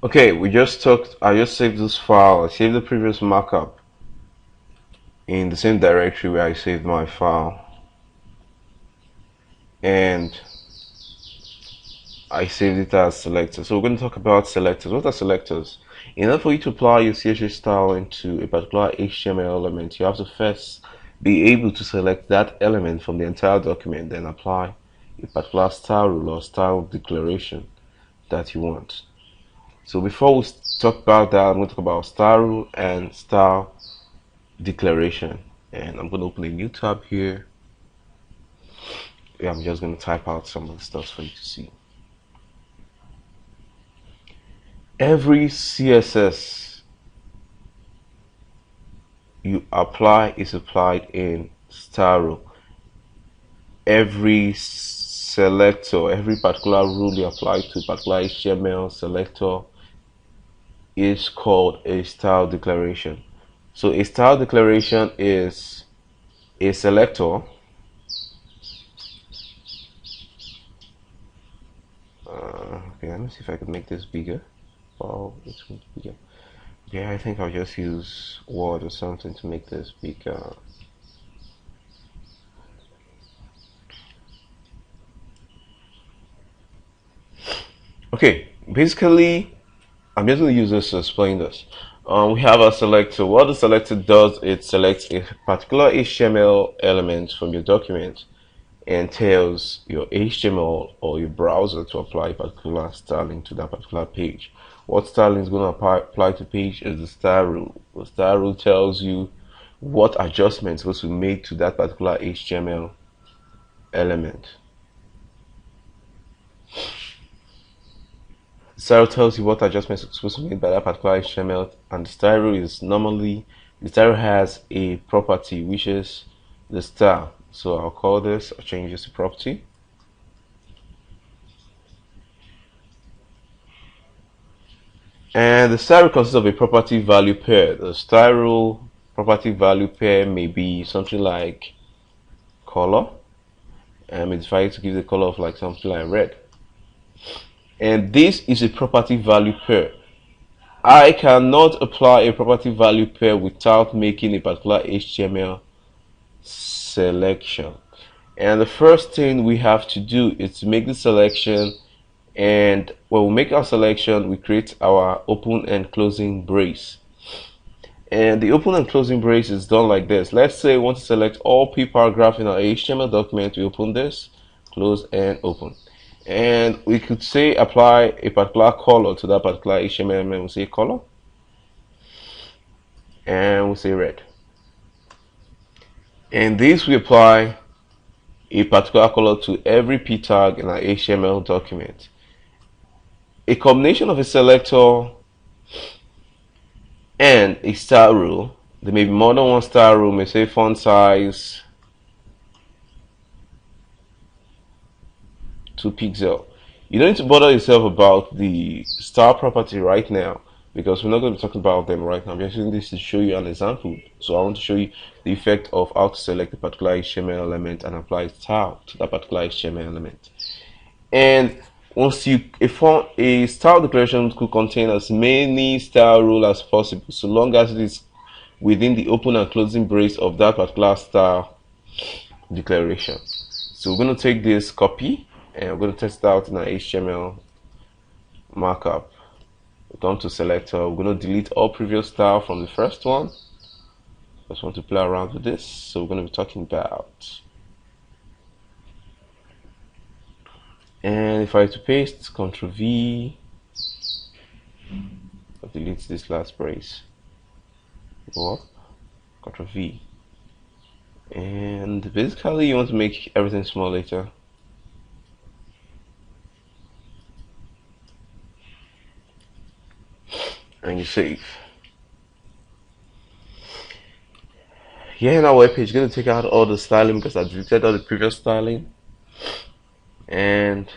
Okay, we just talked. I just saved this file. I saved the previous markup in the same directory where I saved my file, and I saved it as selector. So we're going to talk about selectors. What are selectors? In order for you to apply your CSS style into a particular HTML element, you have to first be able to select that element from the entire document, then apply a particular style rule or style declaration that you want. So before we talk about that, I'm going to talk about style rule and style declaration. And I'm going to open a new tab here. Yeah, I'm just going to type out some of the stuff for you to see. Every CSS you apply is applied in style rule. Every selector, every particular rule you apply to particular HTML selector is called a style declaration. So a style declaration is a selector okay, let me see if I can make this bigger. Oh, it's bigger. Yeah, I think I'll just use Word or something to make this bigger. Okay, basically, I'm just going to use this to explain this. We have a selector. What the selector does, it selects a particular HTML element from your document and tells your HTML or your browser to apply particular styling to that particular page. What styling is going to apply to page is the style rule. The style rule tells you what adjustments supposed to be made to that particular HTML element. The style tells you what adjustments are supposed to be made by that particular HTML, and the style rule is normally the style has a property which is the style. So I'll call this, I'll change this to property. And the style rule consists of a property value pair. The style rule property value pair may be something like color, and it's decided to give the color of like something like red. And this is a property value pair. I cannot apply a property value pair without making a particular HTML selection. And the first thing we have to do is to make the selection, and when we make our selection, we create our open and closing brace. And the open and closing brace is done like this. Let's say we want to select all P paragraph in our HTML document. We open this, close and open. And we could say apply a particular color to that particular HTML element. We say color, and we say red. And this we apply a particular color to every P tag in our HTML document. A combination of a selector and a style rule. There may be more than one style rule. May say font size 2 pixel. You don't need to bother yourself about the style property right now because we're not going to be talking about them right now. I'm just using this to show you an example. So I want to show you the effect of how to select a particular HTML element and apply style to that particular HTML element. And once you a style declaration could contain as many style rules as possible, so long as it is within the open and closing brace of that particular style declaration. So we're going to take this copy and we're going to test it out in our HTML markup. We come to selector. We're going to delete all previous style from the first one. Just want to play around with this. So we're going to be talking about, and if I were to paste, Ctrl V, I'll delete this last brace. Go up, Ctrl V, and basically you want to make everything small later. And you save. Here in our web page, going to take out all the styling because I deleted all the previous styling. And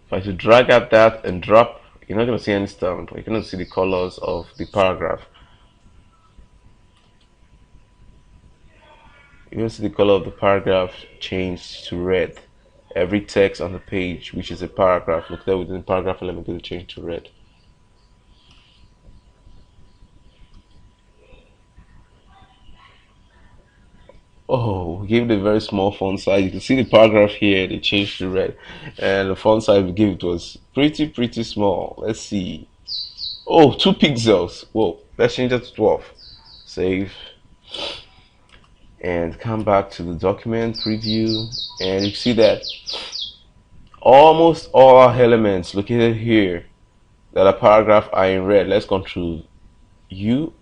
if I should drag out that and drop, you're not going to see any styling. You're going to see the colors of the paragraph. You're going to see the color of the paragraph change to red. every text on the page, which is a paragraph, located within the paragraph element, will change to red. Oh, we gave it a very small font size. You can see the paragraph here, they changed to red. And the font size we gave it was pretty small. Let's see. Oh, 2 pixels. Whoa, let's change that to 12. Save. And come back to the document preview. And you see that almost all our elements located here that are paragraph are in red. Let's Control U.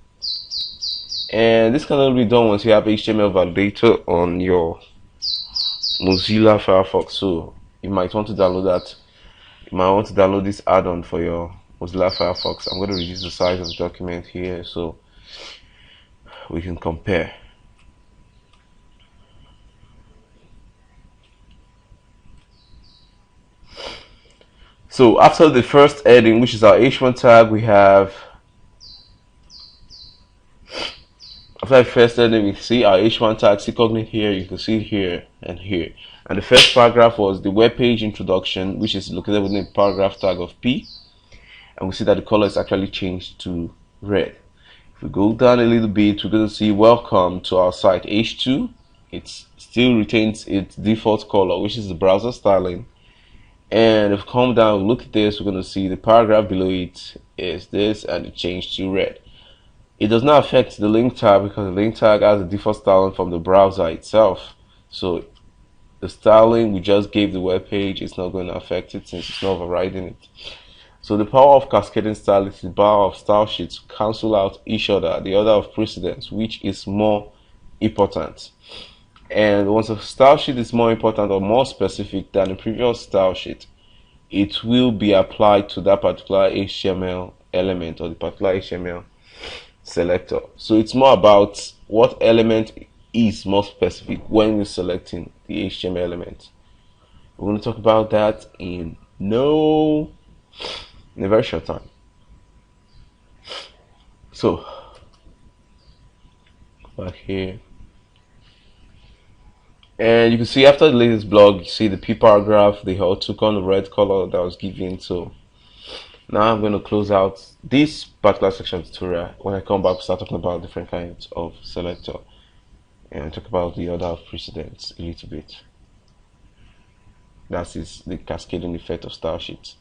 And this can only be done once you have HTML validator on your Mozilla Firefox. So you might want to download that. You might want to download this add-on for your Mozilla Firefox. I'm going to reduce the size of the document here so we can compare. So after the first heading, which is our H1 tag, we have, after the first heading, we see our H1 tag, see cognate here, you can see here and here. And the first paragraph was the web page introduction, which is located within the paragraph tag of P. And we see that the color is actually changed to red. If we go down a little bit, we're going to see welcome to our site H2. It still retains its default color, which is the browser styling. And if we come down, look at this, we're going to see the paragraph below it is this, and it changed to red. It does not affect the link tag because the link tag has a default styling from the browser itself. So the styling we just gave the web page is not going to affect it since it's not overriding it. So the power of cascading style is the power of style sheets to cancel out each other, the order of precedence, which is more important. And once a style sheet is more important or more specific than the previous style sheet, it will be applied to that particular HTML element or the particular HTML selector. So it's more about what element is more specific when you're selecting the HTML element. We're going to talk about that in a very short time. So back here. And you can see after the latest blog, you see the P paragraph, they all took on the red color that was given. So now I'm going to close out this particular section tutorial. When I come back, we'll start talking about different kinds of selector and talk about the order of precedence a little bit. That is the cascading effect of style sheets.